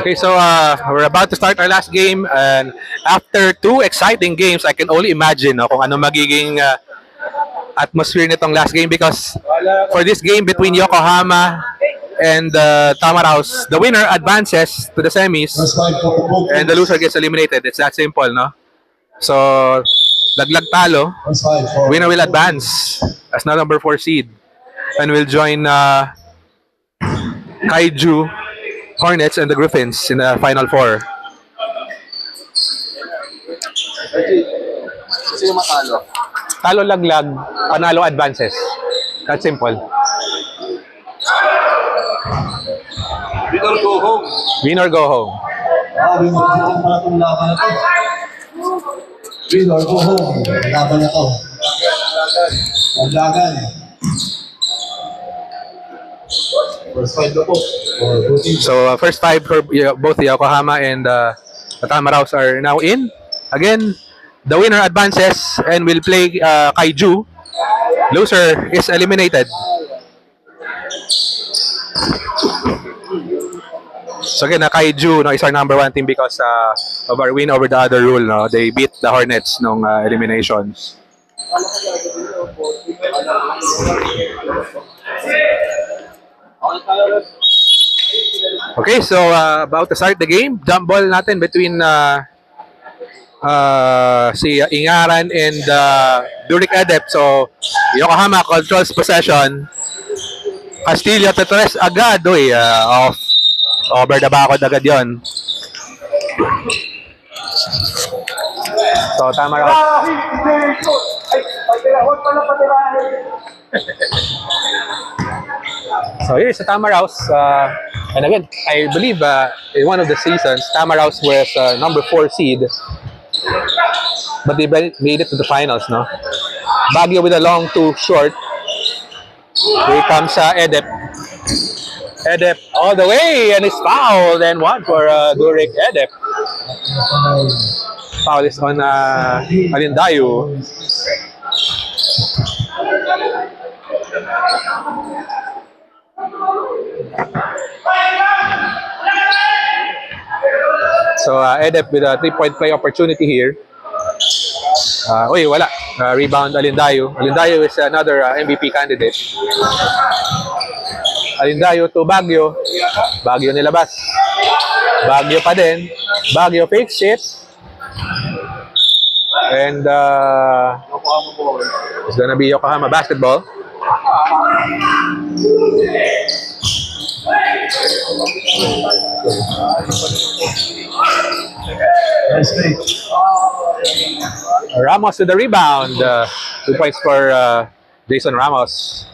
Okay, so we're about to start our last game, and after two exciting games, I can only imagine no, kung ano magiging atmosphere nitong last game because for this game between Yokohama and Tamaraos, the winner advances to the semis and the loser gets eliminated. It's that simple, no? So, laglag talo, winner will advance as na number 4 seed and will join Kaiju, Hornets, and the Griffins in the Final Four. Sino matalo? Talo laglag, panalo advances. That's simple. Win or go home. Win or go home. Win or go home para itong laban na to. Win or go home. Laban na to. Maglagan. First five na po. So, first five for both Yokohama and Tamaraos are now in. Again, the winner advances and will play Kaiju. Loser is eliminated. So again, Kaiju no, is our number 1 team because of our win over the other rule. No? They beat the Hornets nung eliminations. Okay, so about to start the game. Jump ball natin between si Ingaran and Durick Adept. So, Yokohama controls possession. Castillo Tetres agad. Uy, off. Over the bakod agad yon. So, Tamaraos. So, here's the Tamaraos. And again, I believe in one of the seasons, Tamaraos was number 4 seed. But they made it to the finals, no? Baguio with a long too short. Here comes Edep. Edep all the way and it's fouled and one for Durick Edep. Foul is on Alindayu. So Edep with a 3-point play opportunity here. Uy, wala. Rebound Alindayu. Alindayu is another MVP candidate. Alindayu to Baguio. Baguio nilabas. Baguio pa din. Baguio fakes it. And it's gonna be Yokohama basketball. Ramos to the rebound. 2 points for Jason Ramos.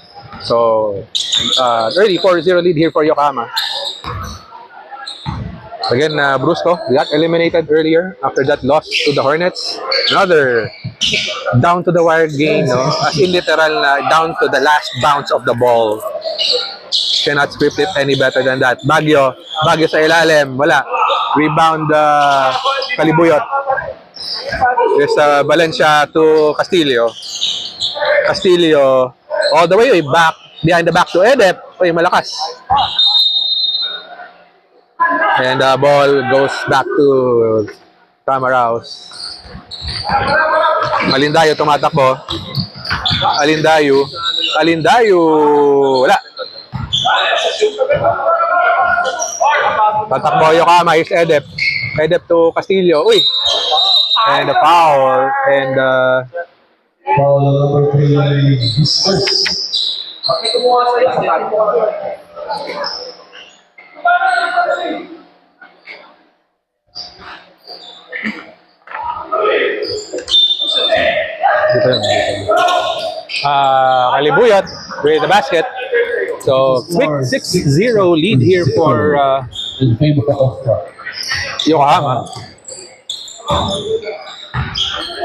So, early 4-0 lead here for Yokohama. Again, Brusco got eliminated earlier after that loss to the Hornets. Another down to the wire game, no? As in literal down to the last bounce of the ball. Cannot script it any better than that. Baguio sa ilalim. Wala. Rebound Kalibuyot. There's Valencia to Castillo. Castillo all the way back, behind the back to Edep. Uy, malakas. And the ball goes back to Tamaraos. Alindayu tumatakbo. Alindayu. Wala. Tatakbo Yokohama is Edep. Edep to Castillo. Uy. And the foul. And foul number 3 is first. Kalibuyot with the basket. So quick 6-0 lead here for In favor of Yokohama.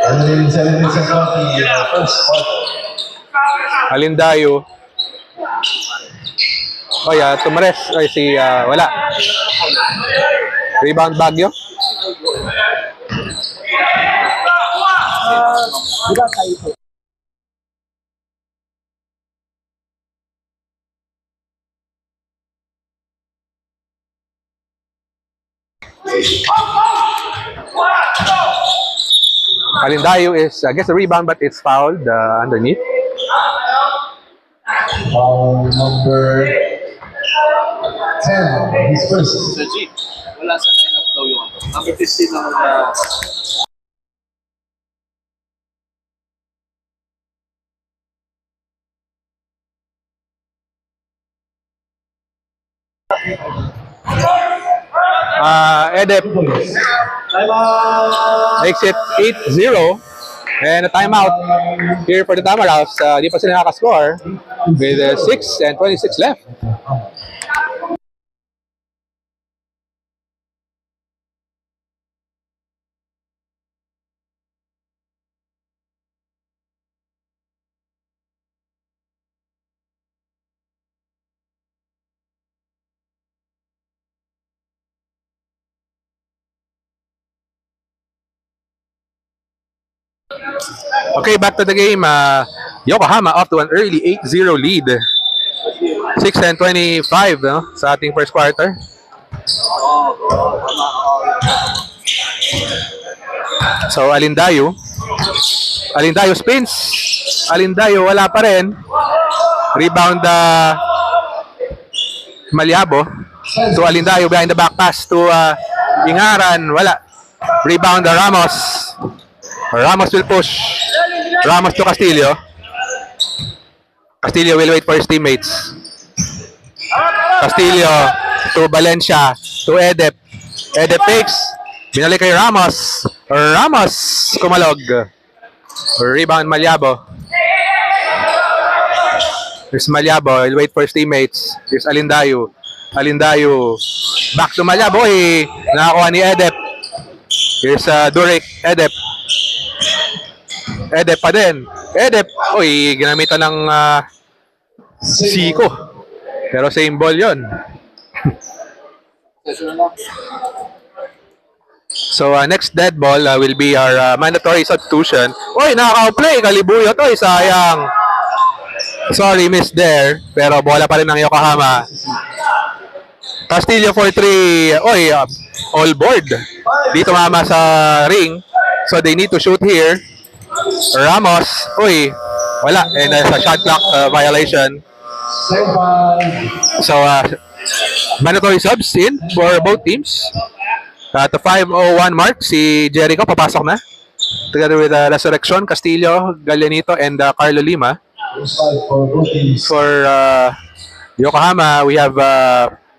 and 7 minutes of the first quarter. Alindayu. Oh yeah, Tumares. Ay si wala. Rebound Baguio. Alindayo is, I guess, a rebound, but it's fouled underneath. Number 10, his first. Sa G, wala sa lineup daw yung ano. Number 15 lang na Edep Time out! makes it 8-0. And a timeout here for the Tamaraws. Di pa sila nakascore with 6 and 26 left. Okay, back to the game. Yokohama up to an early 8-0 lead. 6 and 25 no, sa ating first quarter. So, Alindayo spins. Alindayo wala pa rin. Rebound Malyabo. To Alindayo behind the back pass to Ingaran. Wala. Rebound Ramos. Ramos will push. Ramos to Castillo. Castillo will wait for his teammates. Castillo to Valencia. To Edep. Edep takes. Binalik kay Ramos. Ramos kumalog. Rebound Malyabo. Here's Malyabo. He'll wait for his teammates. Here's Alindayo. Alindayo. Back to Malyabo. Nakakuha ni Edep. Here's Durek. Edep. Edep pa din. Edep. Uy, ginamitan ng Siko. Pero same ball yun. So, next dead ball will be our mandatory substitution. Uy, nakaka-play. Kalibuyo to. Sayang. Sorry, miss there. Pero bola pa rin ng Yokohama. Castillo for 3. Uy, all board. Dito mama sa ring. So, they need to shoot here. Ramos. Uy, wala. And there's a shot clock violation. So, mandatory subs in for both teams. At the 5:01 mark, si Jericho papasok na. Together with Resurrection, Castillo, Gallianito, and Carlo Lima. For Yokohama, we have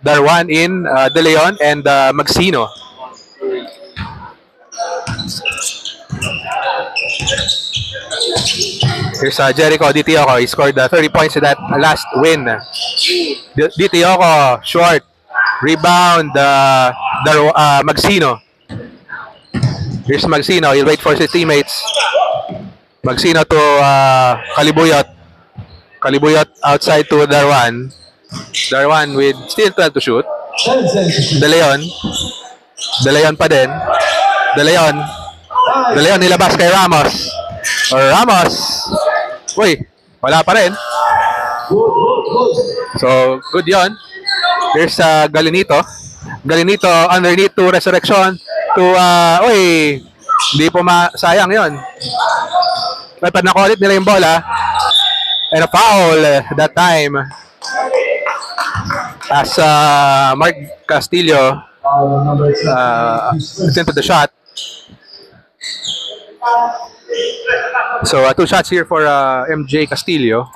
Darwan in, De Leon, and Magsino. Here's Jericho Ditioko. He scored 30 points in that last win. Ditioko, short. Rebound, Magsino. Here's Magsino. He'll wait for his teammates. Magsino to Kalibuyot. Kalibuyot outside to Darwan. Darwan with still 12 to shoot. De Leon. De Leon pa din. De Leon. De Leon nilabas kay Ramos. Ramos. Uy, wala pa rin. So, good yon. Here's Galinito. Galinito underneath to Resurrection. To, uy, hindi po sayang yon. Pag nakulit nila yung bola. And a foul that time. As Mark Castillo attempted the shot. So, 2 shots here for MJ Castillo.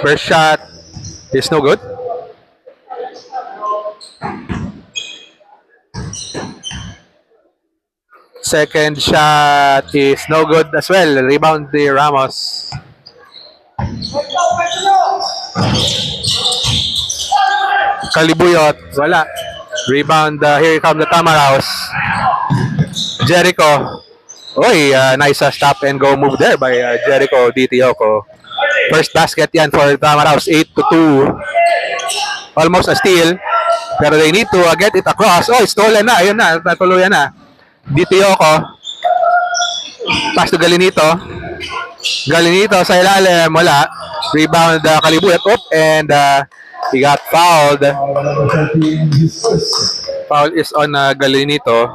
First shot is no good. Second shot is no good as well. Rebound the Ramos. Kalibuyot, wala. Rebound, here comes the Tamaraws. Jericho. Oy, nice stop and go move there by Jericho Ditioko. First basket yan for Tamaraws, 8-2. Almost a steal. Pero they need to get it across. Oh, stolen na. Ayun na, natuluyan na. Ditioko. Pass to Galinito. Galinito sa ilalim, wala. Rebound Kalibuyot up and He got fouled. Foul number 13, his first. Foul is on Galinito.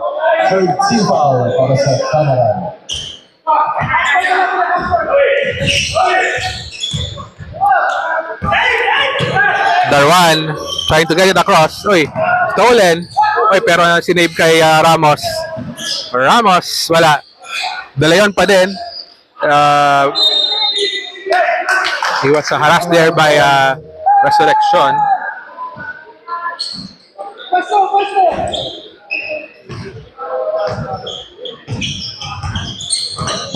Third team foul para sa Tamaran. Darwan trying to get it across. Uy, stolen. Uy, pero sinave kay Ramos. Ramos, wala. Dalayon pa din. He was harassed there by Resurrection.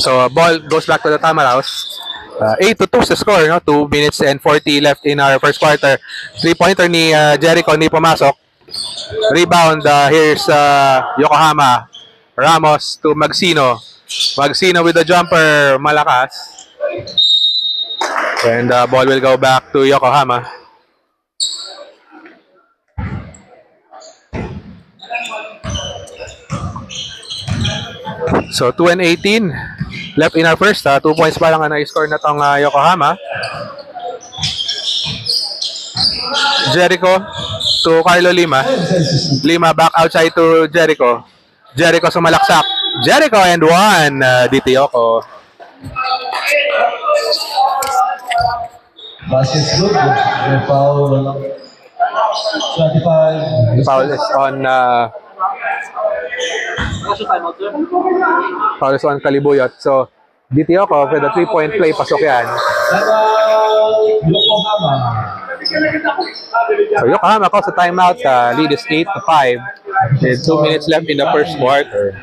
So, ball goes back to the Tamaraos. 8-2 sa score, no? 2 minutes and 40 left in our first quarter. 3-pointer ni Jericho hindi pumasok. Rebound, here's Yokohama. Ramos to Magsino. Magsino with the jumper, malakas. And ball will go back to Yokohama. So, 2-18 left in our first. 2 points pa lang ang na-score na tong Yokohama. Jericho to Carlo Lima. Lima back outside to Jericho. Jericho sumalaksak. Jericho and one. Ditiyoko. Basket's good. May foul. 25. Foul is on foul is on Kalibuyot. So, Ditiyoko for the 3-point play. Pasok yan. Yokohama. So, Yokohama calls the timeout. Lead is 8-5. With 2 minutes left in the first quarter.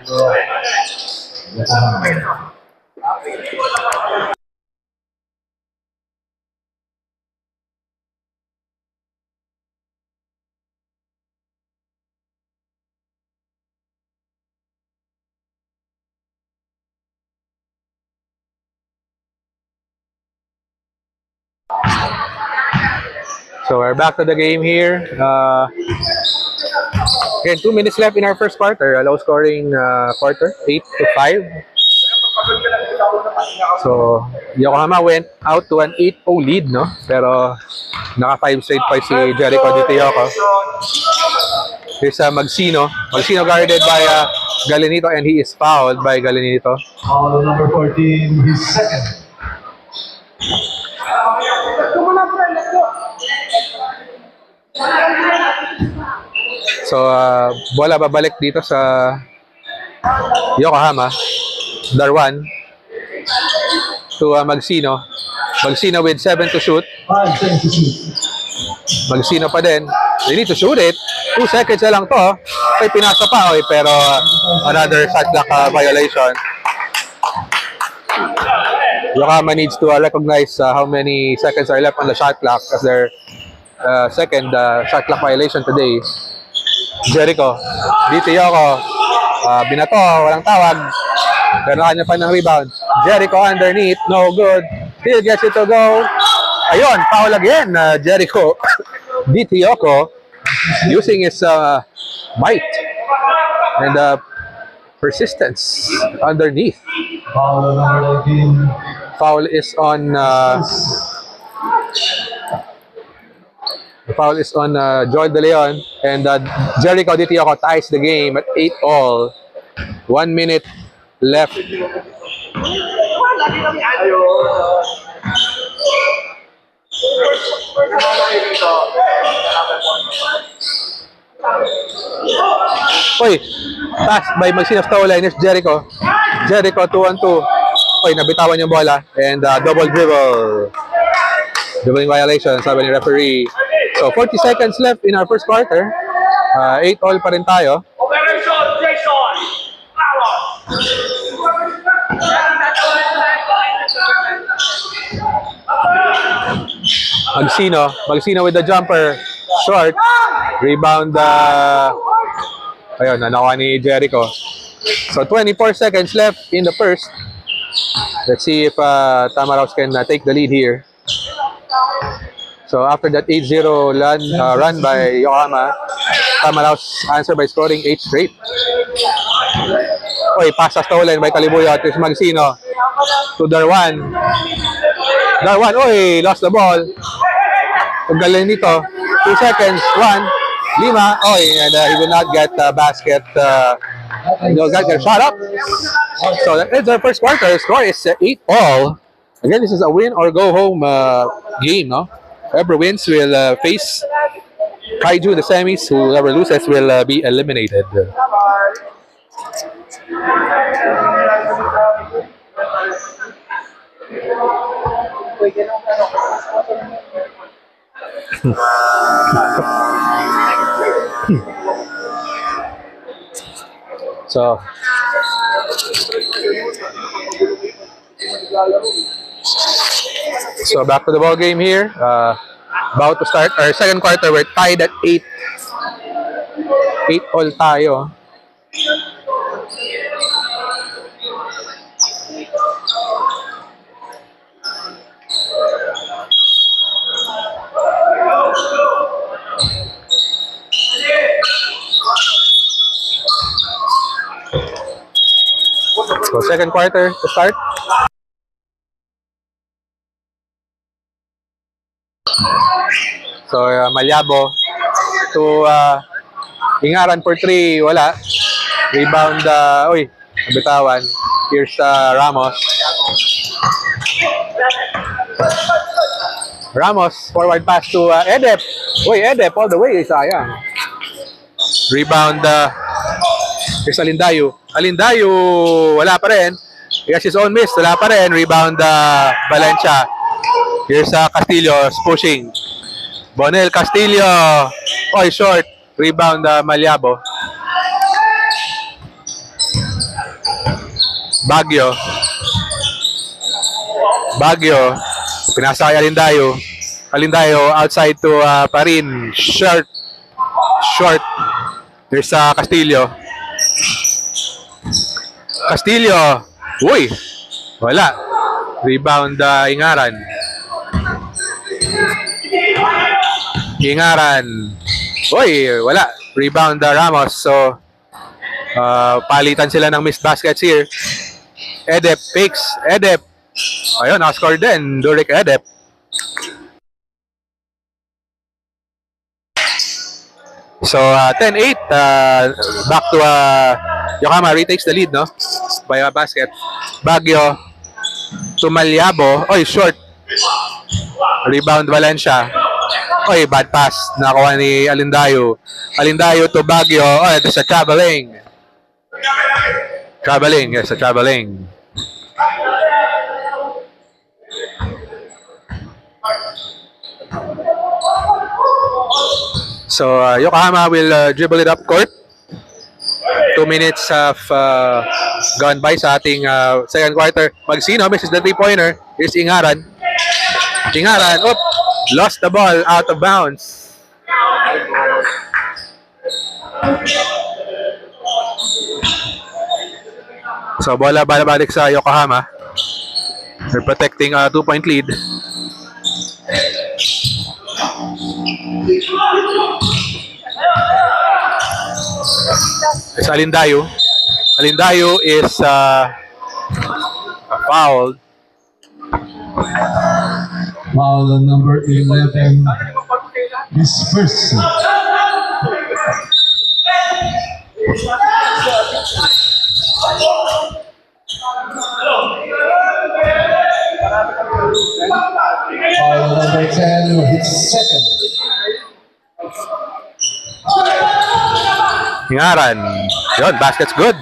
So we're back to the game here. Again, 2 minutes left in our first quarter. A low scoring quarter, 8-5. So Yokohama went out to an 8-0 lead, no? Pero naka 5 straight points si Jericho Ditiyoko. Here's Magsino. Magsino guarded by Galinito and he is fouled by Galinito. Foul number 14, his second. So, bola babalik dito sa Yokohama. Darwan to Magsino. Magsino with 7 to shoot. 5 seconds to shoot. Magsino pa din. They need to shoot it. 2 seconds na lang to. Ay, pinasa pa. Okay, pero another shot clock violation. Yokohama needs to recognize how many seconds are left on the shot clock as their second shot clock violation today. Jericho, Ditiyoko, binato, walang tawag. Pero kanya pa ng rebound. Jericho underneath, no good. Still gets it to go. Ayun, foul again. Jericho, Ditiyoko, using his might and persistence underneath. Foul number 19. Foul is on foul is on Joel De Leon, and Jericho Ditiyoko ties the game at 8-all. 1 minute left. Oy, pass by Magsino stolen. Here's Jericho. Jericho 2-on-2. Oy, nabitawan yung bola and double dribble. Dribbling violation, sabi ni referee. So, 40 seconds left in our first quarter. 8-all pa rin tayo. Operation Jason! Magsino with the jumper. Short. Rebound. Ayun, nanakuha ni Jericho. So, 24 seconds left in the first. Let's see if Tamaraos can take the lead here. So, after that 8-0 run by Yokohama, Tamaraos answered by scoring 8 straight. Oy, pass stolen by Kalibuyot. It's Magsino to Darwan. Darwan, oy, lost the ball. Ang galing nito. 2 seconds. 1. Lima. Oy, and he will not get basket. He will not get shot up. So that is our first quarter. The score is 8-all. Again, this is a win or go home game, no? Whoever wins will face Kaiju in the semis. Whoever loses will be eliminated. So, back to the ball game here. About to start our second quarter. We're tied at 8. 8 all tayo. So second quarter to start. So Malyabo to Ingaran for 3, wala. Rebound, bitawan. Here's Ramos. Ramos, forward pass to Edep. Edep all the way, sayang. Rebound, here's Alindayo. Alindayo, wala pa rin. He has his own miss, wala pa rin. Rebound, Valencia. Here's Castillo pushing. Bonel Castillo. Short. Rebound, Malyabo. Baguio. Pinasa kay Alindayo. Alindayo outside to Parin. Short. There's Castillo. Uy! Wala. Rebound, Ingaran. Uy! Wala. Rebound, Ramos. So, palitan sila ng missed baskets here. Edep picks. Ayun, nakascore din. Durek Edep. So, 10-8. Back to Yokohama retakes the lead, no? By a basket. Baguio to Malyabo. Short. Rebound, Valencia. Bad pass. Nakuha ni Alindayo. Alindayo to Baguio. There's a traveling. Yes, a traveling. So, Yokohama will dribble it up court. 2 minutes have gone by sa ating second quarter. Magsino misses the 3-pointer. Here's Ingaran. Lost the ball out of bounds. So, bola balik sa Yokohama. They're protecting a 2-point lead. It's Alindayo. Alindayo is fouled. Foul on number 11. Disperse. Foul number 10, his second. Ingaran. Yun, basket's good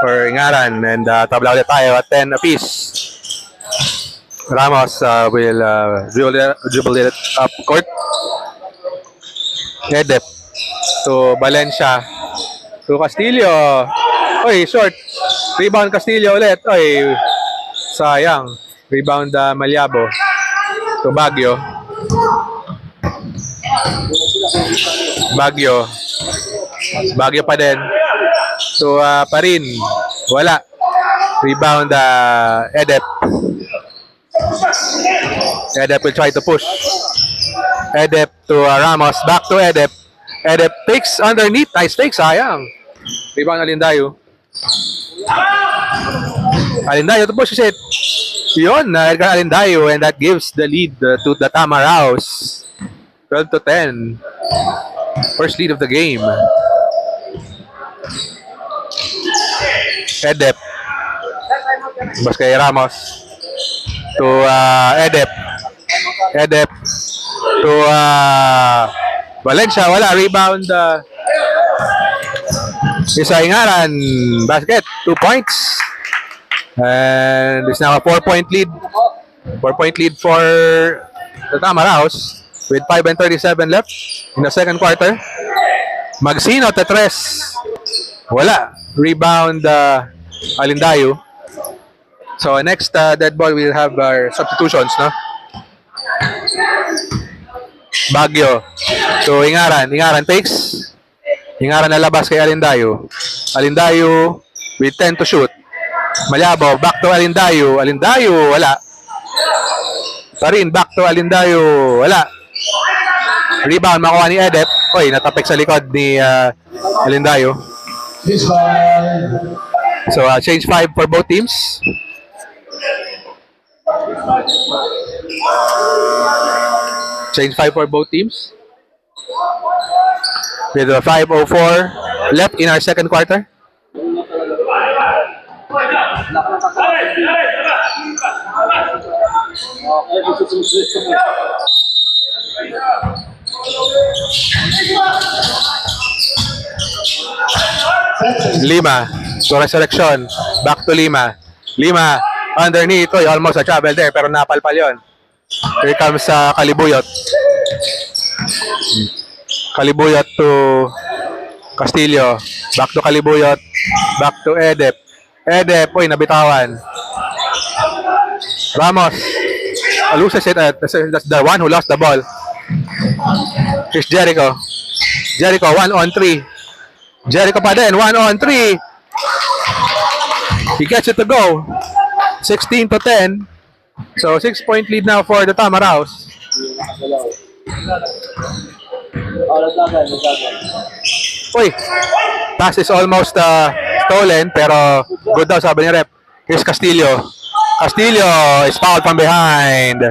for Ingaran. And tabla ulit tayo at 10 apiece. Ramos will dribble it up court. Edep to Valencia. To Castillo. Short. Rebound Castillo ulit. Sayang. Rebound Malyabo. To Baguio. Baguio pa din. To Parin. Wala. Rebound Edep. Edep will try to push. Edep to Ramos. Back to Edep. Edep takes underneath. Nice fake. Sayang. Rebound Alindayo. Alindayo to push it. Yun. Edgar Alindayo. And that gives the lead to the Tamaraos. 12 to 10. First lead of the game. Edep. Bas kay Ramos. To Edep. Edep. To Valencia. Wala. Rebound. Isa Ingaran. Basket. 2 points. And it's now a 4-point lead. 4-point lead for the Tamaraos with 5 and 37 left in the second quarter. Magsino, Tetres. Wala. Rebound, Alindayo. So, next dead ball, we'll have our substitutions, no? Baguio. So, Ingaran. Ingaran takes. Ingaran na labas kay Alindayo. Alindayo with 10 to shoot. Malabo. Back to Alindayo. Alindayo, wala. Parin, back to Alindayo. Wala. Rebound, makuha ni Edep. Oy, natapik sa likod ni Alindayo. So, change 5 for both teams. Change 5 for both teams. With 5:04 left in our second quarter. Lima to resurrection. Back to Lima. Lima underneath. Oy, almost a travel there pero napalpal yun. Here comes Kalibuyot. Kalibuyot to Castillo. Back to Kalibuyot. Back to Edep. Edep, oy, nabitawan. Ramos loses it. That's the one who lost the ball. Here's Jericho. Jericho, 1-on-3. Jericho pa din, 1-on-3. He gets it to go. 16 to 10. So, 6-point lead now for the Tamaraos. Uy, pass is almost stolen, pero good daw sabi ni rep. Here's Castillo. Castillo is fouled from behind.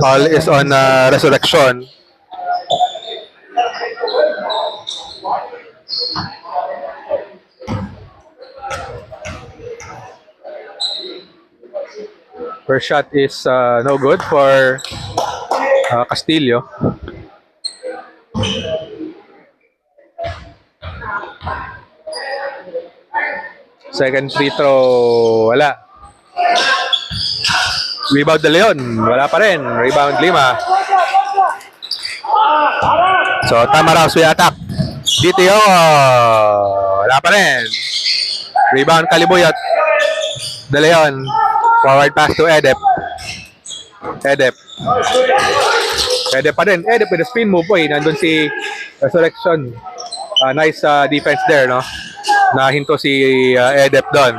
Foul is on resurrection. First shot is no good for Castillo. Second free throw, wala. Rebound de Leon, wala pa rin. Rebound Lima. So Tamaraos will attack. DTO, wala pa rin. Rebound Kalibuyot. De Leon. Forward pass to Edep. Edep. Edep pa rin. Edep with a spin move po eh. Nandun si Resurrection. Nice defense there, no? Nahinto si Edep doon.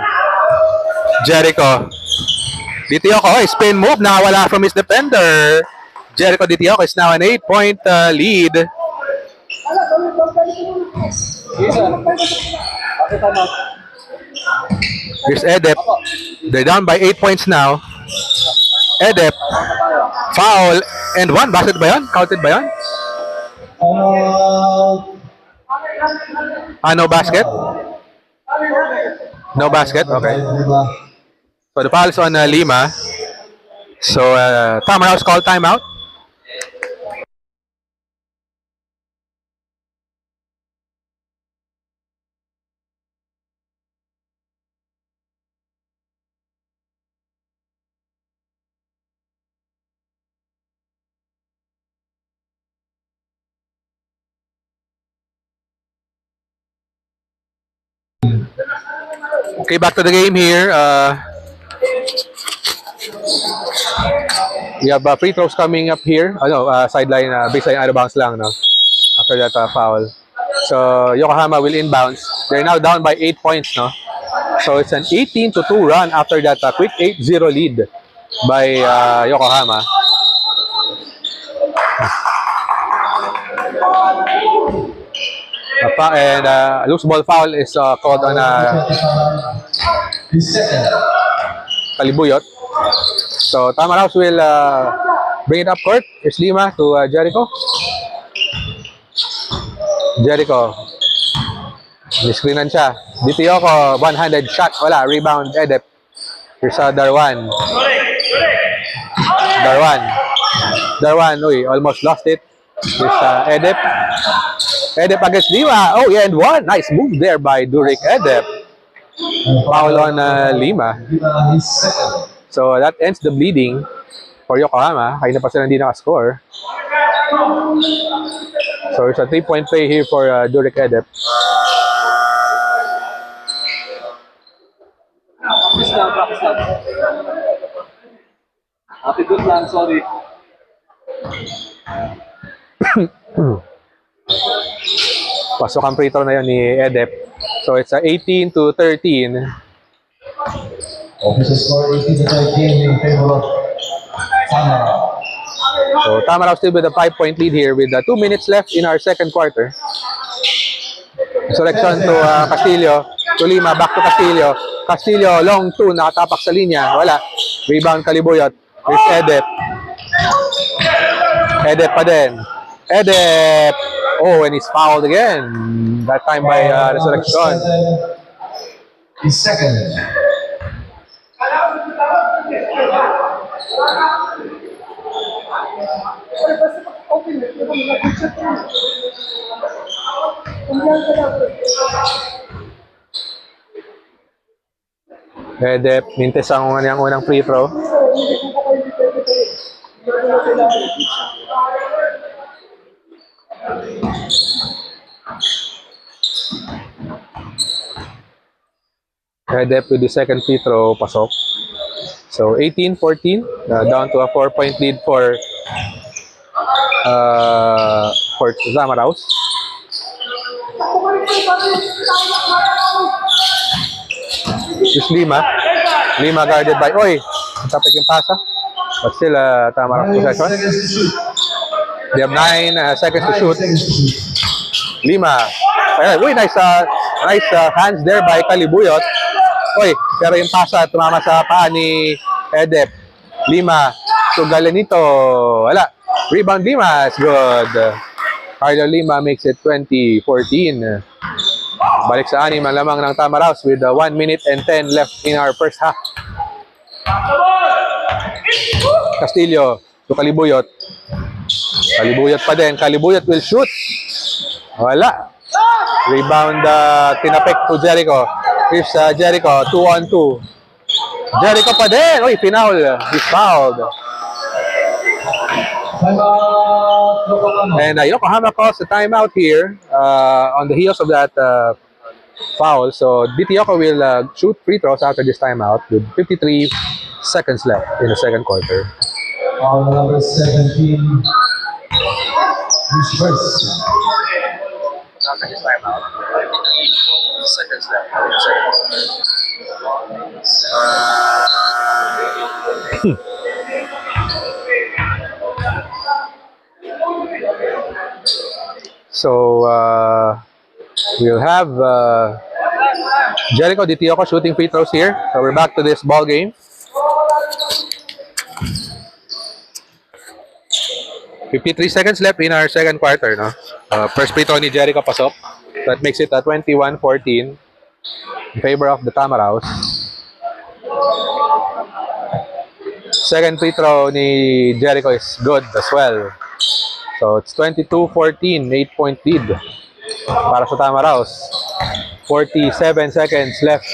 Jericho. Ditioko, spin move. Nakawala from his defender. Jericho Ditioko is now an 8-point lead. Here's Edep. They're down by 8 points now. Edep. Foul. And one. Basket ba yun? Counted ba yun? No basket? No basket? Okay. So the foul is on Lima. So Tamaraos call timeout. Okay, back to the game here. We have free throws coming up here. Sideline, baseline out of bounds lang, no? After that foul. So, Yokohama will inbounds. They're now down by 8 points, no? So, it's an 18-2 run after that quick 8-0 lead by Yokohama. And loose ball foul is called on Kalibuyot. So Tamaraos will bring it up court. Here's Lima to Jericho. Jericho. Niscreenan siya. Ditioko, one-handed shot. Wala. Rebound, Edep. Here's Darwan. Darwan, uy, almost lost it. Here's Edep. Edep against Lima. Oh, yeah, and one. Nice move there by Durik Edep. Foul on Lima. His second. So that ends the bleeding for Yokohama. Kaya na pa sila hindi nakascore. So it's a 3-point play here for Durik Edep. Practice lang, practice lang. Happy good lang, sorry. Pasok ang free throw na yun ni Edep. So it's 18-13. Official score 18-13 in favor of Tamaraw. So Tamaraw still with a 5-point lead here with 2 minutes left in our second quarter. Selection to Castillo. To Lima, back to Castillo. Castillo, long 2, nakatapak sa linya. Wala. Rebound Kalibuyot. Here's Edep. Edep pa din. Edep. Oh, and he's fouled again. That time by Resurrection. His second. Edep, mintes ang kanyang unang free throw. Edep with the second free throw, pasok. So 18-14, down to a 4-point lead for Tamaraos. This Lima. Lima guarded by Oy. Tapik yung pasa. But still, Tamaraos 9 possession. seconds to shoot. They have 9 seconds to 9 shoot. seconds to shoot. Lima. Uy, nice hands there by Kalibuyot. Uy, pero yung pasa tumama sa paa ni Edep. Lima. Sugalan nito. Wala. Rebound Lima is good. Carlo Lima makes it 20-14. Balik sa anim ang lamang ng Tamaraos with 1 minute and 10 left in our first half. Castillo to Kalibuyot. Kalibuyot pa din. Kalibuyot will shoot. Wala. Rebound tinapik to Jericho. Here's Jericho, 2-on-2. Jericho pa din. Uy, pinaul. He's fouled. Timeout, Yokohama. And Yokohama calls the timeout here on the heels of that foul. So Ditioko will shoot free throws after this timeout with 53 seconds left in the second quarter. On number 17, who's first? After his timeout, 50 seconds left in the second quarter. So we'll have Jericho Ditioko shooting free throws here. So we're back to this ball game. 53 seconds left in our second quarter, no? First free throw ni Jericho pasok. That makes it 21-14 in favor of the Tamaraos. Second free throw ni Jericho is good as well. So it's 22-14, 8-point lead para sa Tamaraos. 47 seconds left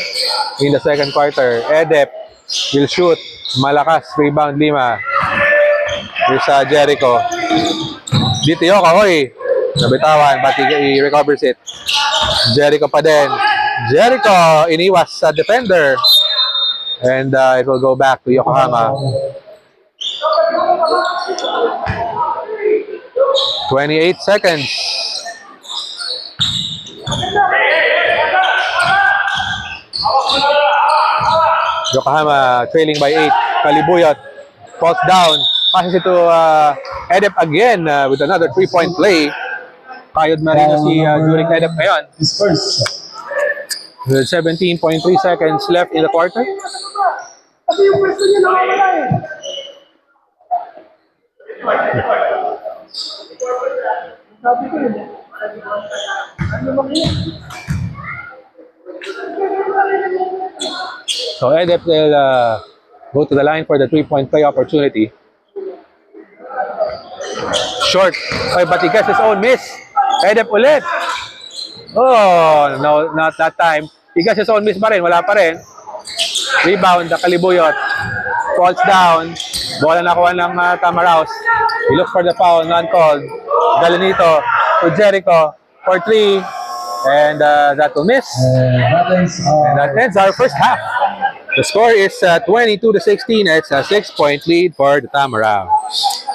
in the second quarter. Edep will shoot. Malakas. Rebound Lima. Here's Jericho. Ditioko, hoy. Nabitawan, but he recovers it. Jericho pa din. Jericho iniwas sa defender. And it will go back to Yokohama. 28 seconds. Yokohama trailing by 8. Kalibuyot falls down. Passes it to Edep again with another 3-point play. Kayod Marino si Durik Edep ngayon. His first. With 17.3 seconds left in the quarter. So Edep will go to the line for the 3-point play opportunity. Short. Ay, but he gets his own miss. Edep ulit. Oh, no, not that time. He gets his own miss pa rin. Wala pa rin. Rebound, Kalibuyot. Falls down. Bola nakuha ng Tamaraos. He looks for the foul, non-called. Galanito to Jericho for 3. And that will miss. And that ends our first half. The score is 22-16. It's a 6-point lead for the Tamaraos.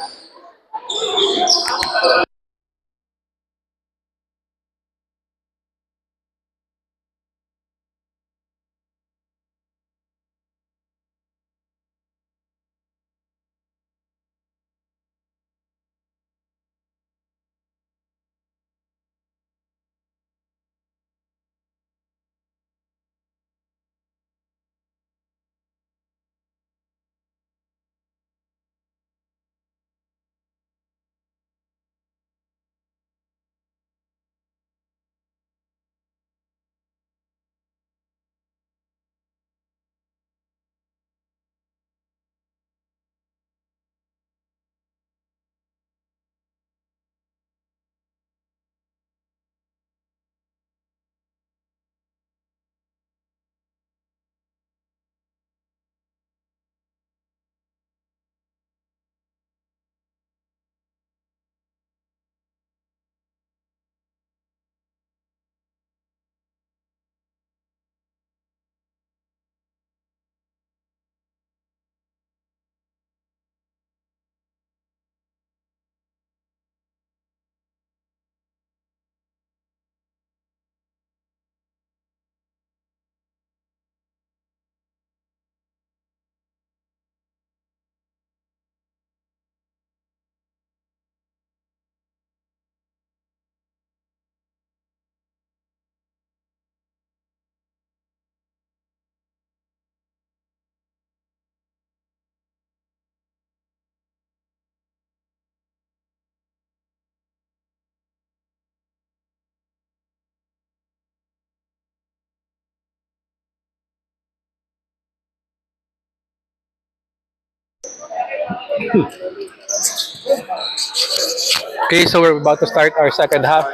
Okay, so we're about to start our second half.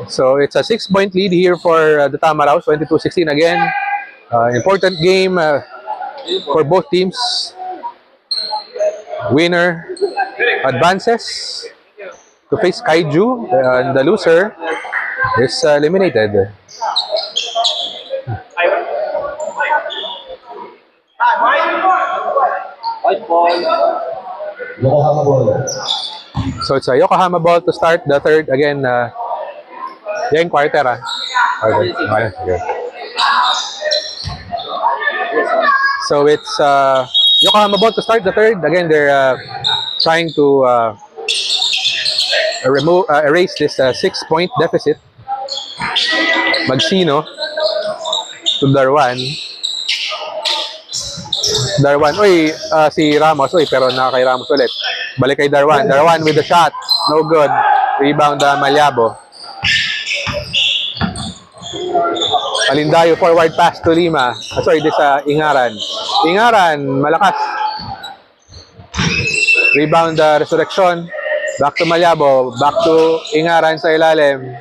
So it's a 6-point lead here for the Tamaraos, 22-16 again. Important game for both teams. Winner advances to face Kaiju, and the loser is eliminated. Yokohama ball. So it's a Yokohama ball to start the third. Again, yan quarter Okay. Okay. So it's Yokohama ball to start the third. Again, they're trying to erase this 6-point deficit. Magsino to Darwan. Darwan, si Ramos, pero kay Ramos ulit. Balik kay Darwan. Darwan with the shot. No good. Rebound Malyabo. Alindayo, forward pass to Lima. This Ingaran. Ingaran, malakas. Rebound Resurrection. Back to Malyabo. Back to Ingaran sa ilalim.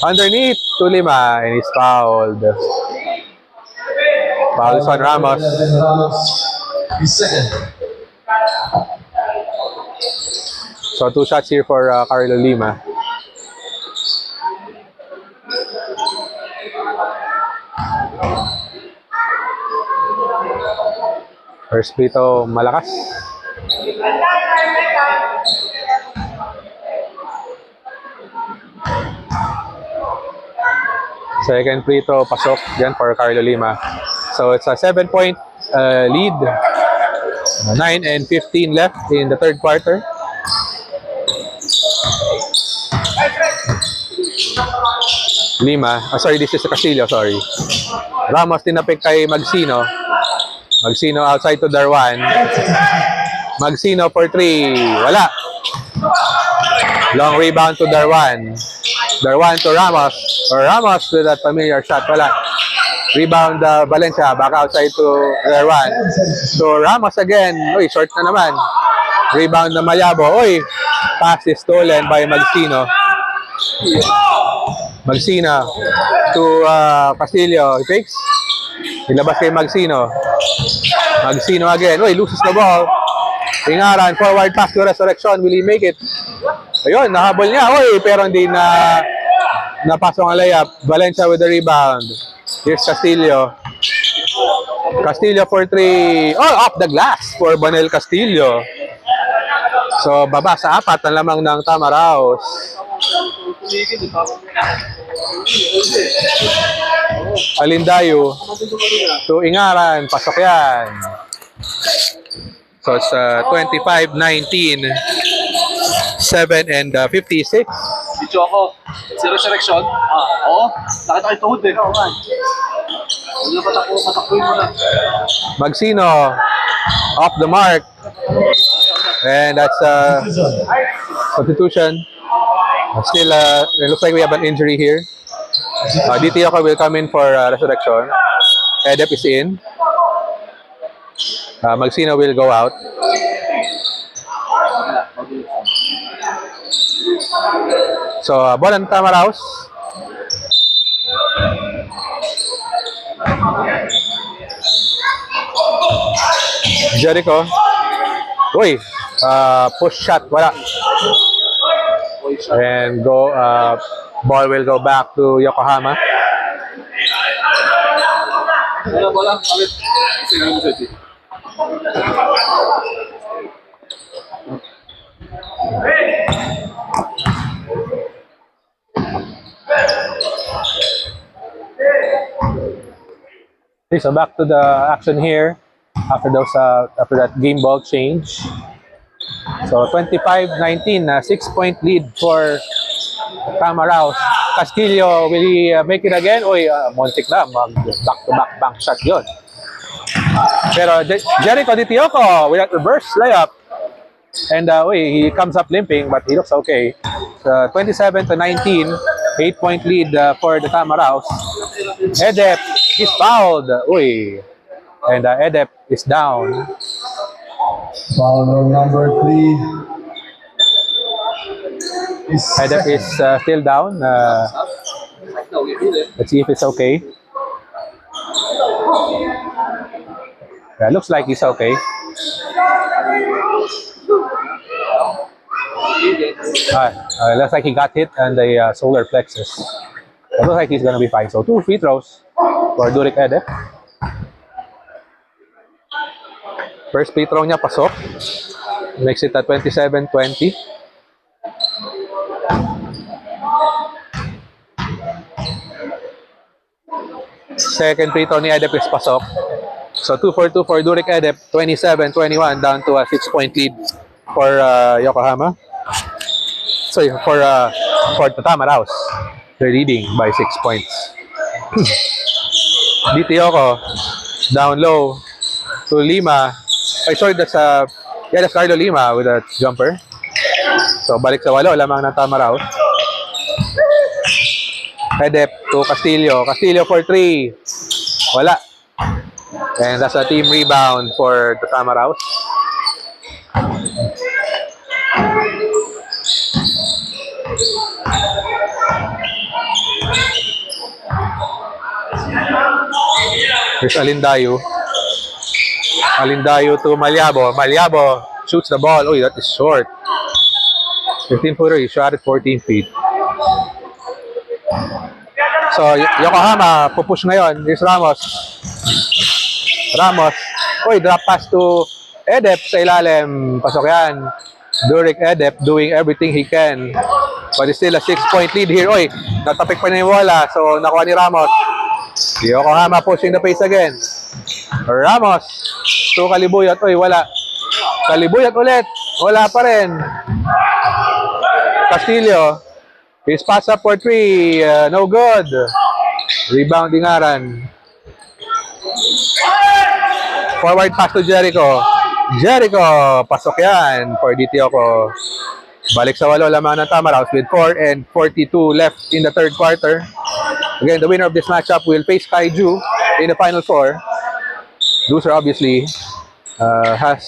Underneath to Lima, and he's fouled. Fouls on Ramos. His second. So 2 shots here for Carlo Lima. First free throw, malakas. Second free throw, pasok yan for Carlo Lima. So it's a 7-point lead. 9 and 15 left in the third quarter. Lima, this is Castillo, sorry. Ramos tinapik kay Magsino. Magsino outside to Darwan. Magsino for 3. Wala. Long rebound to Darwan. Darwan to Ramos. Or Ramos with that familiar shot. Wala. Rebound Valencia. Back outside to Darwan. So Ramos again. Uy, short na naman. Rebound na Mayabo. Uy, pass is stolen by Magsino. Magsino to Castillo. He takes. Ilabas kay Magsino. Magsino again. Uy, loses the ball. Ingaran, forward pass to Resurrection. Will he make it? Ayun, nahabol niya. Uy, pero hindi na napasok ang layup. Valencia with the rebound. Here's Castillo. Castillo for 3. Oh, off the glass for Bonel Castillo. So, baba sa 4 na lamang ng Tamaraos. Alindayo to Ingaran. Pasok yan. So, it's 25-19. 7 and 56. Video ako. Si Resurrection. Oo. Nakita ko yung tuhod eh. Oo nga. Ano patakbuhin mo na. Magsino off the mark. And that's substitution. Still, it looks like we have an injury here. DTOK will come in for Resurrection. Edep is in. Magsino will go out. So, ball on Tamaraos. Jericho. Uy, push shot. Wala. And ball will go back to Yokohama. Bola. Kami. Okay, so back to the action here after that game ball change. So 25-19, 6-point lead for Tamaraos. Castillo, will he make it again? Uy, montik na, back-to-back bank shot yun. Pero Jericho DTOK with that reverse layup. And he comes up limping, but he looks okay. 27-19, 8-point lead for the Tamaraos. Edep is fouled. Uy. And Edep is down. Foul number 3. Edep is still down. Let's see if it's okay. Yeah, looks like he's okay. Looks like he got hit on the solar plexus. It looks like he's gonna be fine. So 2 free throws for Durek Edep. First free throw niya pasok. Makes it at 27-20. Second free throw ni Edep is pasok. So 2 for 2 for Durek Edep. 27-21 down to a 6-point lead for Yokohama. Sorry, for the Tamaraos. They're leading by 6 points. DTOK down low to Lima. That's Carlo Lima with a jumper. So balik sa 8 lamang ng Tamaraos. Edep to Castillo. Castillo for 3. Wala. And that's a team rebound for the Tamaraos. Here's Alindayo. Alindayo to Malyabo. Malyabo shoots the ball. Oh, that is short. 15-footer. He shot at 14 feet. So, Yokohama, pupush ngayon. Here's Ramos. Ramos. Oy, drop pass to Edep sa ilalim. Pasok yan. Durek Edep doing everything he can. But it's still a 6-point lead here. Oy, natapik pa na yung wala. So, nakuha ni Ramos. Yokohama pushing the pace again. Ramos to Kalibuyat. Oy, wala. Kalibuyat ulit. Wala pa rin. Castillo. His pass up for 3. No good. Rebound Ingaran. forward pass to Jericho. Jericho, pasok yan for Ditioko. Balik sa 8, lamang ng Tamaraws with 4 and 42 left in the third quarter. Again, the winner of this matchup will face Kaiju in the final 4. Loser obviously has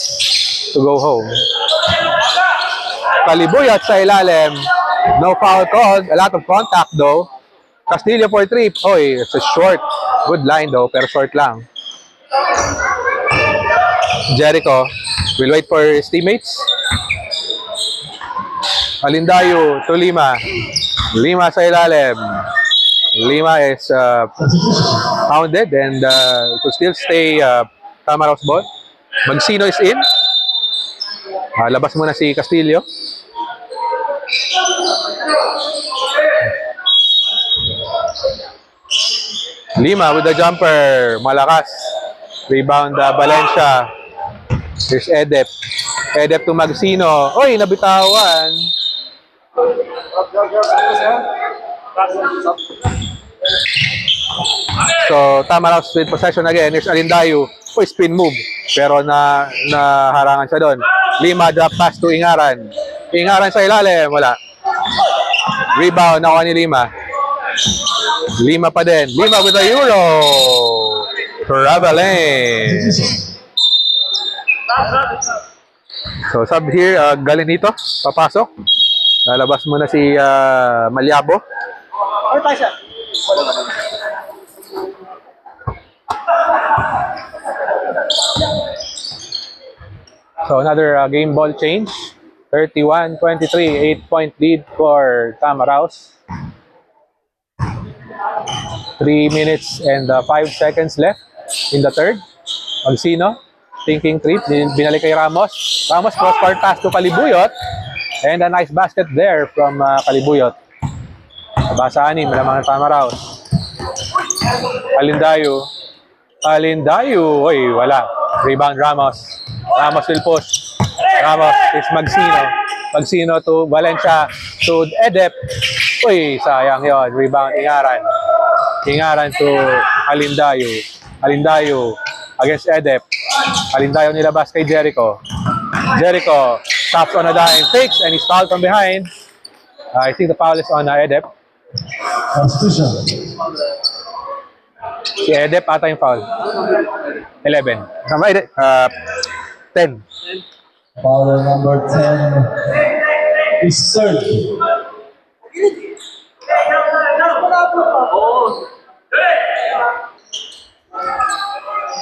to go home. Kalibuyat sa ilalim. No foul called. A lot of contact though. Castillo for 3. Oy, it's a short. Good line though, pero short lang. Jericho will wait for his teammates. Alindayo to Lima. Lima sa ilalim. Lima is pounded and to still stay Tamaraws ball. Magsino is in. Labas muna si Castillo. Lima with the jumper. Malakas. Rebound Valencia. Here's Edep. Edep to Magsino. Oy, nabitawan. So, Tamaraws with possession again. Here's Alindayo. Oy, spin move. Pero naharangan siya doon. Lima drop pass to Ingaran. Ingaran sa ilalim. Wala. Rebound. Nakuha ni Lima. Lima pa din. Lima with a Euro. Traveling. So, sub here, Galinito. Papasok. Lalabas muna si Malyabo. Ano tayo siya? So, another game ball change. 31-23, 8-point lead for Tamaraws. 3 minutes and 5 seconds left in the third. Magsino, thinking trip, binalik kay Ramos. Ramos cross-court pass to Kalibuyot. And a nice basket there from Kalibuyot. Basa anim, malamang ng Tamaraws. Alindayo. Alindayo. Oy, wala. Rebound Ramos. Ramos will push. Ramos is Magsino. Magsino to Valencia. To Edep. Uy, sayang yon. Rebound Ingaran. Ingaran to Alindayo. Alindayo against Edep. Alindayo nilabas kay Jericho. Jericho stops on a dime, fakes, and he's fouled from behind. I think the foul is on Edep. Constitution. Si Edep ata yung foul. 11. Tama, 10. Foul number 10 is served.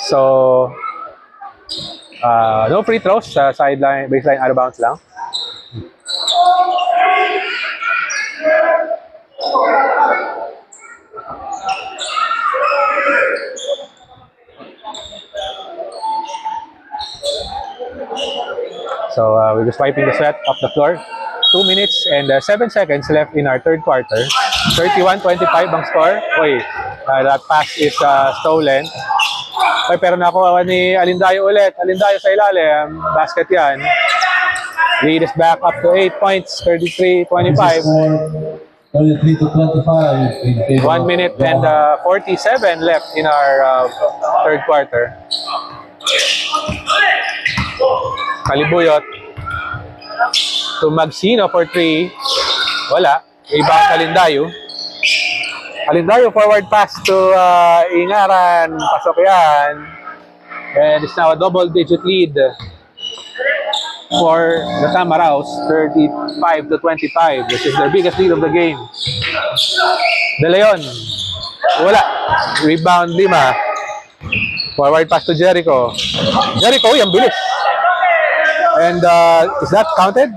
So, no free throws sa sideline, baseline, out of bounds lang. So, we're just wiping the sweat off the floor. 2 minutes and 7 seconds left in our third quarter. 31-25 ang score. Oy, that pass is stolen. Oy, pero nakuha ni Alindayo ulit. Alindayo sa ilalim. Basket yan. Lead is back up to 8 points. 33-25. 33-25. 1 minute and 47 left in our third quarter. Kalibuyot to Magsino for 3. Wala. Rebound Alindayo. Alindayo forward pass to Ingaran. Pasok yan. And it's now a double-digit lead for the Tamaraws. 35-25. This is their biggest lead of the game. De Leon. Wala. Rebound Lima. Forward pass to Jericho. Jericho, yung bilis. And is that counted?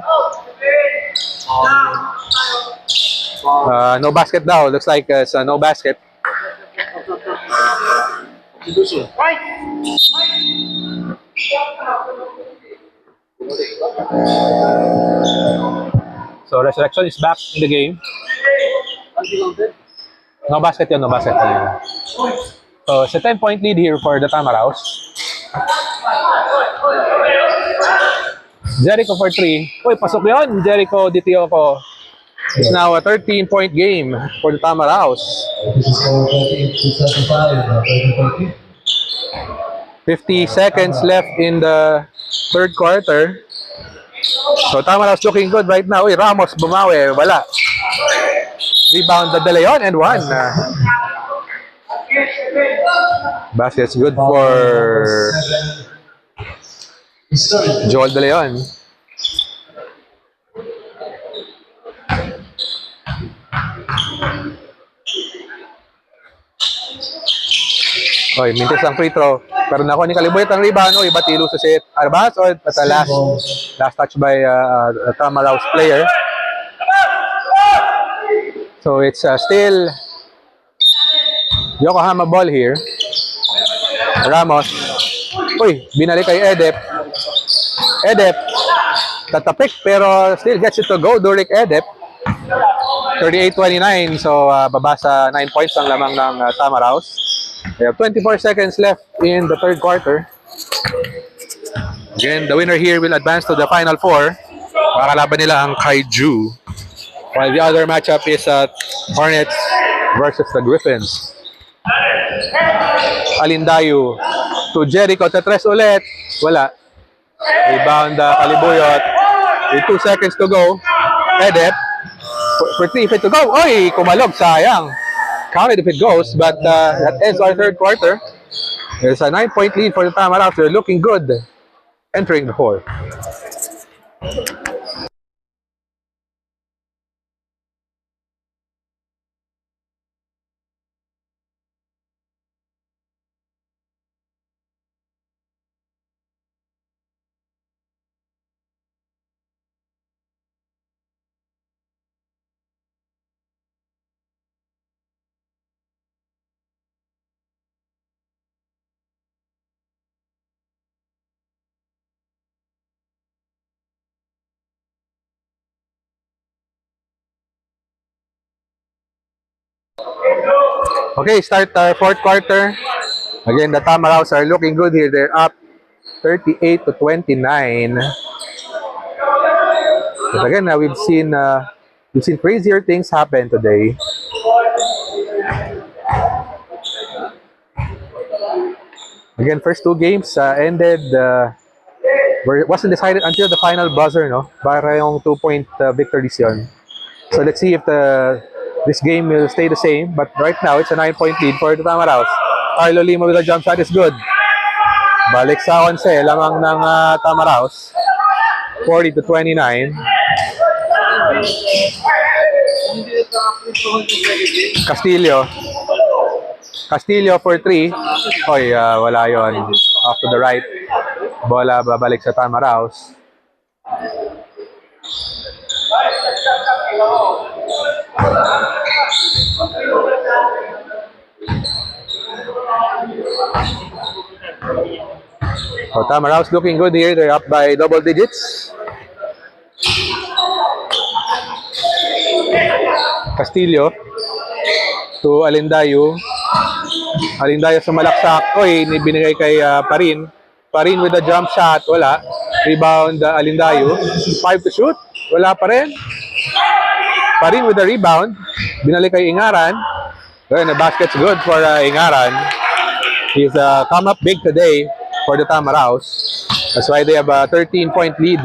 No basket now. Looks like it's no basket. So Resurrection is back in the game. No basket yun, no basket. So it's a 10-point lead here for the Tamaraws. Jericho for 3. Uy, pasok yun. Jericho, Ditioko. It's now a 13-point game for the Tamaraws. This is score 38-75. 50 seconds left in the third quarter. So Tamaraos looking good right now. Uy, Ramos bumawi, wala. Rebound the De Leon and one. Basket's good for Joel De Leon. Oy, mintis ang free throw. Pero nakuha ni Kaliboyet ang rebound. Oy, batilo sa set. Arbas or at the last touch by Tamaraos player. So it's still Yokohama ball here. Ramos. Uy, binalik kay Edep. Edep. Tatapik pero still gets it to go. Durik Edep. 38-29. So baba sa 9 points ang lamang ng Tamaraos. We have 24 seconds left in the third quarter. Again, the winner here will advance to the final four. Para laban nila ang Kaiju. While the other matchup is Hornets versus the Griffins. Alindayu to Jericho. Tetres ulit. Wala. Rebound Kalibuyot. With 2 seconds to go. Edep. For 3 feet to go. Oy! Kumalog. Sayang. Counted if it goes. But that ends our third quarter. There's a 9-point lead for the Tamaraos. They're looking good. Entering the fourth. Okay, start our fourth quarter. Again, the Tamaraos are looking good here. They're up 38-29. But again, we've seen crazier things happen today. Again, first two games ended wasn't decided until the final buzzer, no? Para yung 2-point victories yun. So let's see if this game will stay the same. But right now, it's a 9-point lead for the Tamaraos. Carlo Lima with a jump shot is good. Balik sa 11, lamang ng Tamaraos. 40-29. Castillo for 3. Oy, wala yon. Off to the right. Bola babalik sa Tamaraos. So Tamaraos looking good here. They're up by double digits. Castillo to Alindayu. Alindayu sa malaksak. Oy, binigay kay Parin. Parin with a jump shot. Wala. Rebound Alindayu. 5 to shoot. Wala pa rin. Parin with a rebound. Binalik kay Ingaran. And the basket's good for Ingaran. He's come up big today for the Tamaraos. That's why they have a 13-point lead.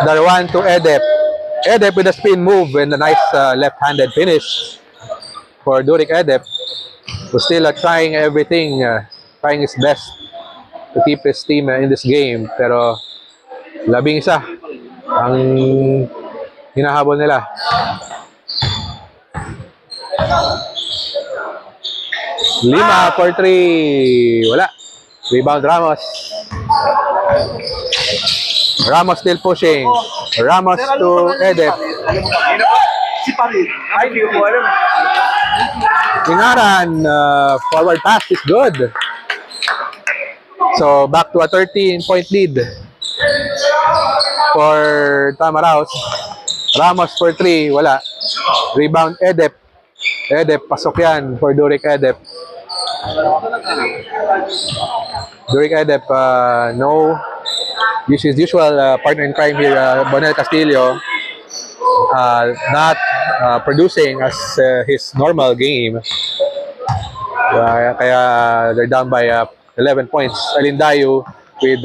Darwan to Edep. Edep with a spin move and a nice left-handed finish for Durik Edep, who's still trying everything, trying his best to keep his team in this game. Pero 11 ang hinahabol nila. Lima for 3. Wala. Rebound Ramos. Ramos still pushing. Ramos to Edep. Si Parin. Ay, hindi ko alam. Ingaran, forward pass is good. So back to a 13-point lead for Tamaraos. Ramos for 3, wala. Rebound Edep. Edep, pasok yan for Durik Edep. Durik Edep, no. This is usual partner in crime here, Bonel Castillo. Not producing as his normal game. Kaya they're down by 11 points. Alindayo with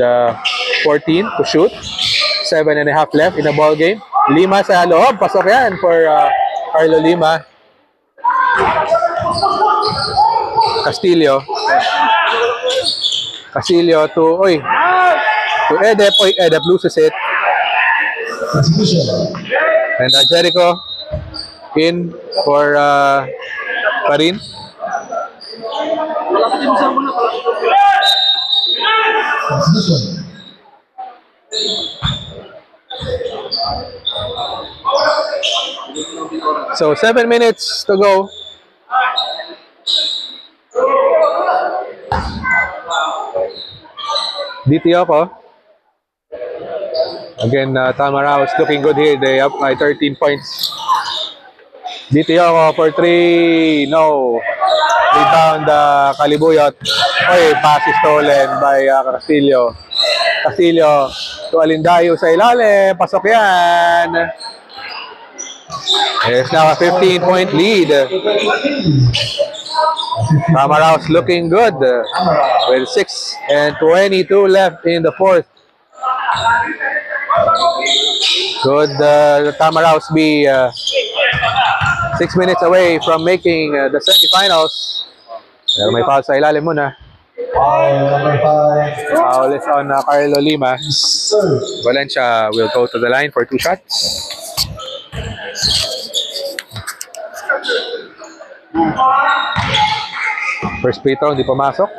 14 to shoot. 7.5 left in the ball game. Lima sa loob. Pasok yan for Carlo Lima. Castillo to Edep. Edep loses it. Execution. And Jericho in for Parin. Execution. So 7 minutes to go. DTO ko. Again, Tamaraw is looking good here. They up by 13 points. DTO ko for 3. No. Rebound Kalibuyot. Pass is stolen by Castillo. Castillo to Alindayo sa ilalim. Pasok yan. There's now a 15-point lead. Tamaraw looking good with 6:22 left in the fourth. Could Tamaraw be 6 minutes away from making the semifinals? Pero may foul sa ilalim muna. Foul number 5. Foul is on Carlo Lima. Serve. Valencia will go to the line for 2 shots. First free throw, hindi pumasok.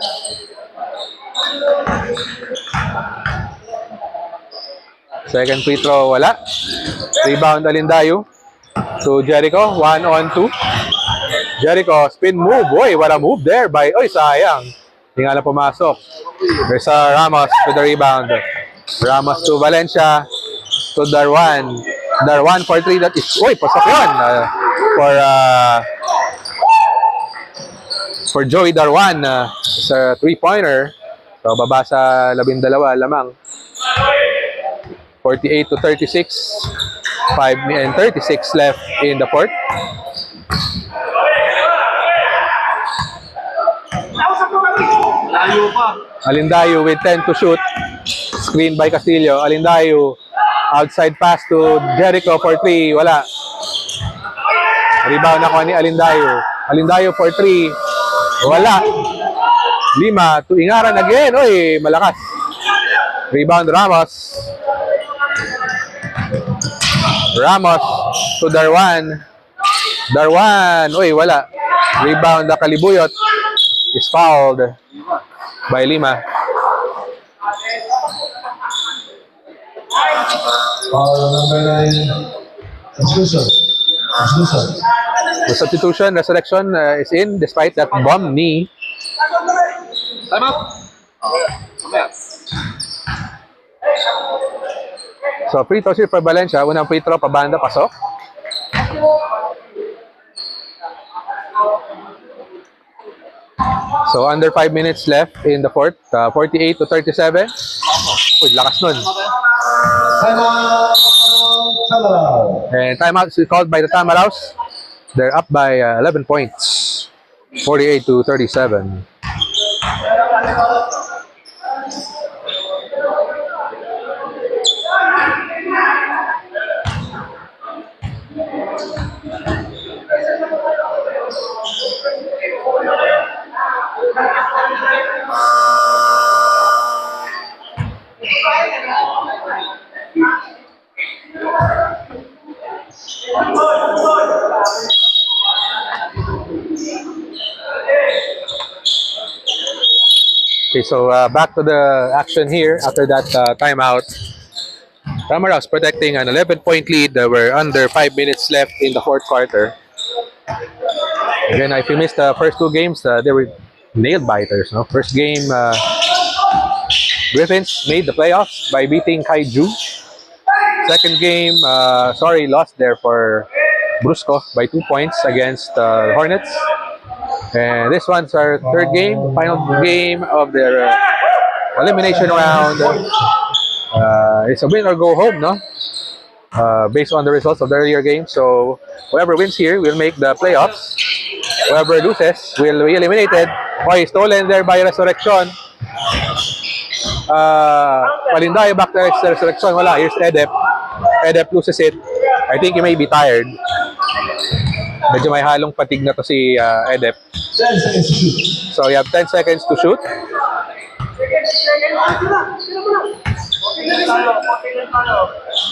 Second free throw, wala. Rebound Alindayo to Jericho, 1-on-2. Jericho, spin move. What a move there by, sayang. Hindi nga na pumasok. There's Ramos to the rebound. Ramos to Valencia, to Darwan. Darwan for 3, that is, pasok yun. For Joey Darwan, sa 3-pointer. So, baba sa 12 lamang. 48-36. 5:36 left in the fourth. Layo pa. Alindayo with 10 to shoot. Screen by Castillo. Alindayo. Outside pass to Jericho for 3. Wala. Rebound na ni Alindayo. Alindayo for 3. Wala. Lima to Ingaran again. Malakas. Rebound Ramos. Ramos to Darwan. Darwan. Wala. Rebound na Kalibuyot. Is fouled by Lima. Foul number 9. Execution. Execution. The substitution, Resurrection is in despite that bomb knee. Time out. So free throw for Valencia. Unang free throw, pabanda, pasok. So under 5 minutes left in the fourth. 48-37. Lakas nun. Timeout. Tamaraw. And timeout is called by the Tamaraws. They're up by 11 points. 48-37. Okay, so back to the action here after that timeout. Tamaraws protecting an 11-point lead. We're under 5 minutes left in the fourth quarter. Again, if you missed the first 2 games, they were nail biters. No? First game, Griffins made the playoffs by beating Kaiju. Second game, lost there for Brusco by 2 points against Hornets. And this one's our third game, final game of their elimination round. It's a win or go home, no? Based on the results of the earlier game. So whoever wins here will make the playoffs. Whoever loses will be eliminated. Okay, stolen there by Resurrection. Palindayo back to Resurrection. Wala, here's Edep. Edep loses it. I think he may be tired. Medyo may halong fatigue na to si Edep. 10 seconds to shoot. So you have 10 seconds to shoot.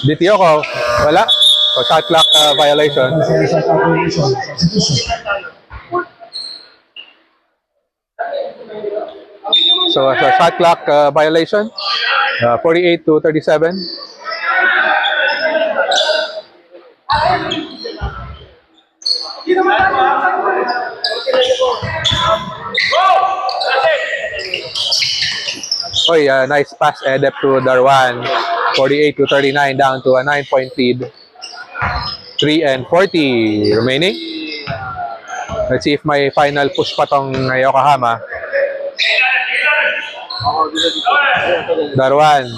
DTO ko, wala. So shot clock violation. Sa calculation, substitution. So shot clock violation. 48 to 37. Oy, nice pass Edep to Darwan. 48 to 39, down to a 9-point lead. 3 and 40 remaining. Let's see if may final push pa tong Yokohama. Darwan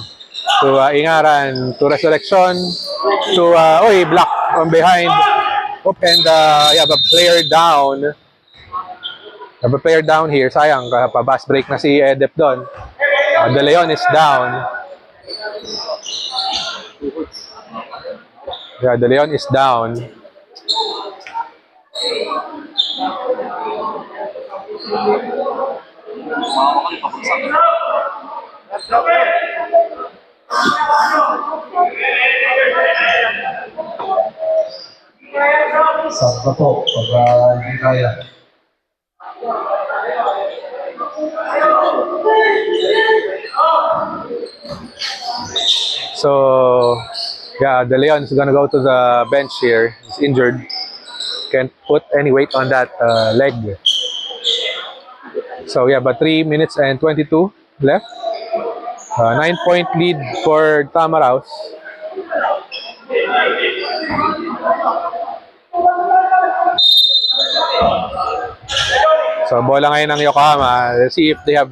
to Ingaran, to Resurrection, to oy, block from behind. Up and you have a player down. Have a player down here. Sayang, pa-pass break na si Edep doon. De Leon is down. Yeah, De Leon is down. Sakto po, pag hindi kaya. So, yeah, De Leon is gonna go to the bench here. He's injured. Can't put any weight on that leg. So, yeah, but 3 minutes and 22 left. 9-point lead for Tamaraos. So, bola ngayon ng Yokohama. Let's see if they have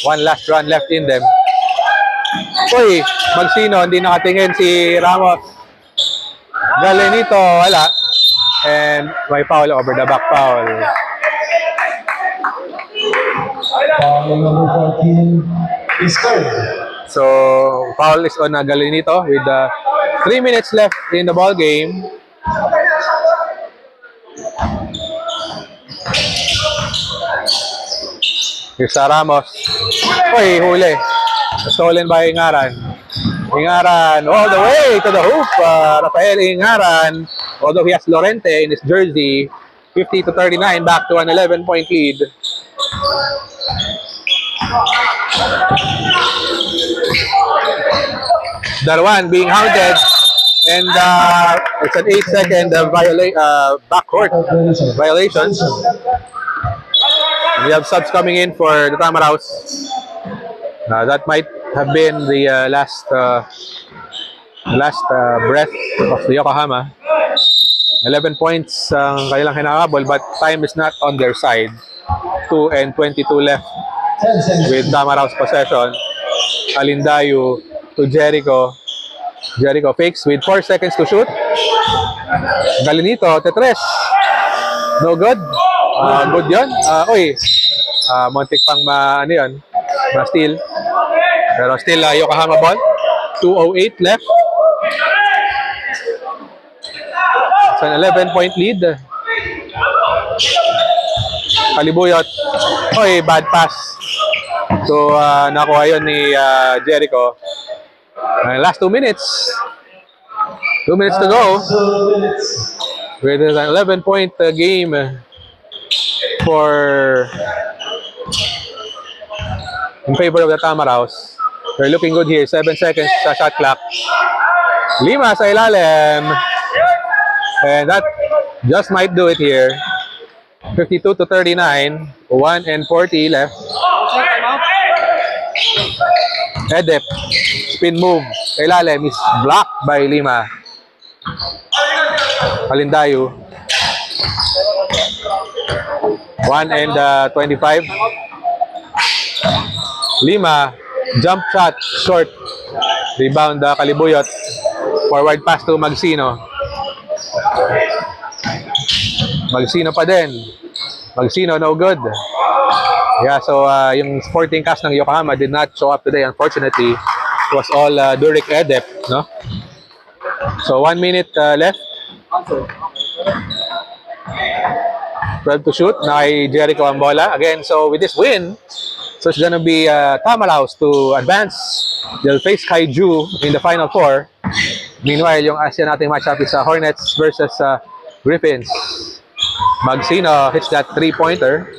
one last run left in them. Uy, Magsino, hindi nakatingin si Ramos. Galenito, wala. And may foul over the back foul. Foul number 14 is third. So, foul is on Galenito with 3 minutes left in the ball game. Here's Ramos. Uy, huli. Stolen by Ingaran. Ingaran all the way to the hoop. Rafael Ingaran, although he has Lorente in his jersey, 50 to 39, back to an 11-point lead. Darwan being hounded, and it's an 8-second backcourt violation. We have subs coming in for the Tamaraos. That might have been the last breath of the Yokohama. 11 points ang kanilang hinakabol, but time is not on their side. 2 and 22 left 10 seconds. with Tamaraos possession. Alindayo to Jericho. Jericho fakes with 4 seconds to shoot. Galinito, tetres. No good. Good yun. Muntik pang ano yun, ma-steal. Pero still, Yokohama ball. 2:08 left. It's an 11-point lead. Kalibuyot. Oy, bad pass. So, nakuha yun ni Jericho. Last 2 minutes. 2 minutes to go. 2 minutes. With an 11-point game in favor of the Tamaraos. They're looking good here. 7 seconds sa shot clock. Lima sa ilalim. And that just might do it here. 52 to 39. 1 and 40 left. Edep. Spin move. Sa ilalim is blocked by Lima. Alindayo. 1 and 25. Lima, jump shot, short. Rebound, Kalibuyot. Forward pass to Magsino. Magsino pa din. Magsino, no good. Yeah, so yung sporting cast ng Yokohama did not show up today, unfortunately. It was all Durik Edep, no? So 1 minute left. 12 to shoot. Na kay Jericho ang bola. Again, so with this win, so it's gonna be Tamaraos to advance. They'll face Kaiju in the final four. Meanwhile, yung Asia nating matchup is Hornets versus Griffins. Magsino hits that three-pointer.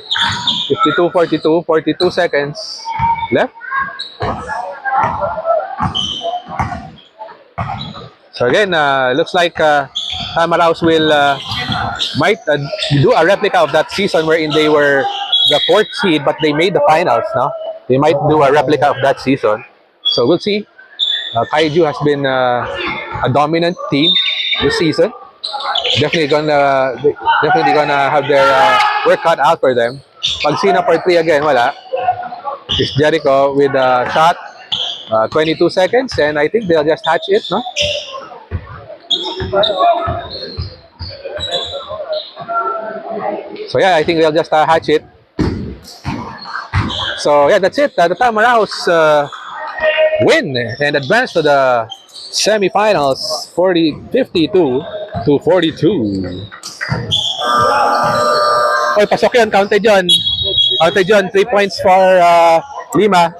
52-42, 42 seconds left. So again, looks like Tamaraos will might do a replica of that season wherein they were the fourth seed, but they made the finals. No, they might do a replica of that season. So we'll see. Kaiju has been a dominant team this season. Definitely gonna have their work cut out for them. Magsino for 3 again, wala. It's Jericho with a shot, 22 seconds, and I think they'll just hatch it, no? So yeah, I think they'll just hatch it. So yeah, that's it. The Tamaraos win and advance to the semifinals, 52-42. Oy, pasok yun. Counted yun. 3 points for Lima.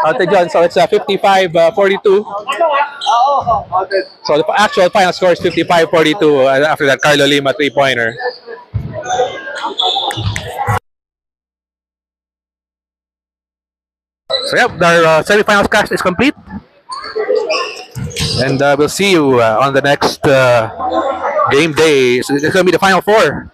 Counted yun. So it's 55-42. So the actual final score is 55-42 after that Carlo Lima 3-pointer. So yep, our semifinals cast is complete. And we'll see you on the next game day. So it's going to be the final four.